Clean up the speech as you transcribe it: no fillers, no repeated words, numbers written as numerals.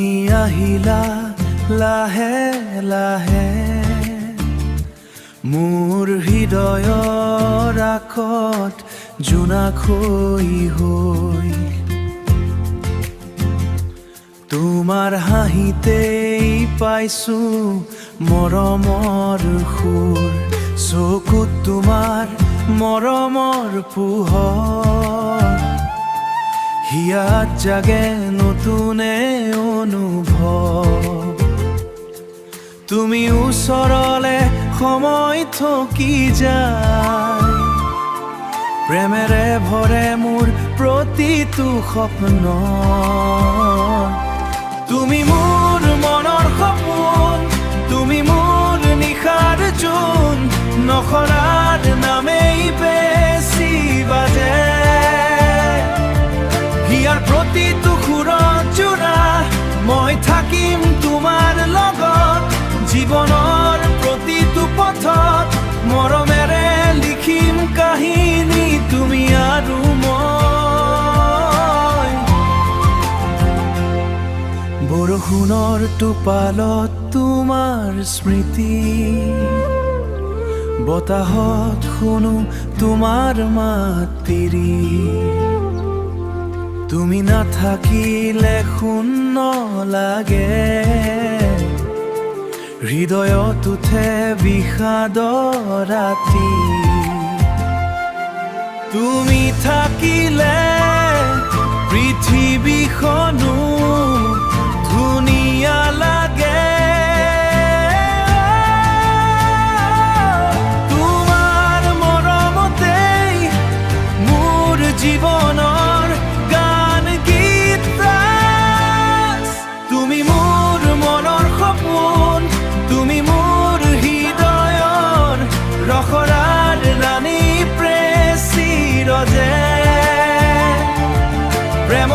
তুমি আহিলা লাহে লাহে মোৰ হৃদয়ৰ আকাশত জোনাকী হৈ তোমাৰ হাঁহিতেই পাইছো মৰমৰ সুৰ চকুত তোমাৰ মৰমৰ পোহৰ হিয়াত জাগে নতুনে অনুভৱ তুমি ওচৰলে সময় থকি যায় প্ৰেমেৰে ভৰে মোৰ প্ৰতিটো সপন তুমি মোৰ মনৰ সপোন তুমি মোৰ নিশাৰ জোন নখৰাৰ নামেই বেছি বাজে হিয়াৰ প্ৰতিটো সুৰত জোৰা মই থাকিম তোমাৰ লগত জীৱনৰ প্ৰতিটো পথত মৰমেৰে লিখিম কাহিনী তুমি আৰু মই বৰষুণৰ টোপালত তোমাৰ স্মৃতি বতাহত শুনো তোমাৰ মাত পিৰি তুমি নাথাকিলে শূন্য লাগে হৃদয়ত উঠে বিষাদৰ ৰাতি তুমি থাকিলে পৃথিৱীখনো ধুনীয়া লাগে তোমাৰ মৰমতেই মোৰ জীৱনৰ গান গীত তুমি মোৰ মনৰ সপোন তুমি মোৰ হৃদয়ৰ ৰখৰাৰ ৰাণী প্ৰেয়সী ৰজে প্ৰেম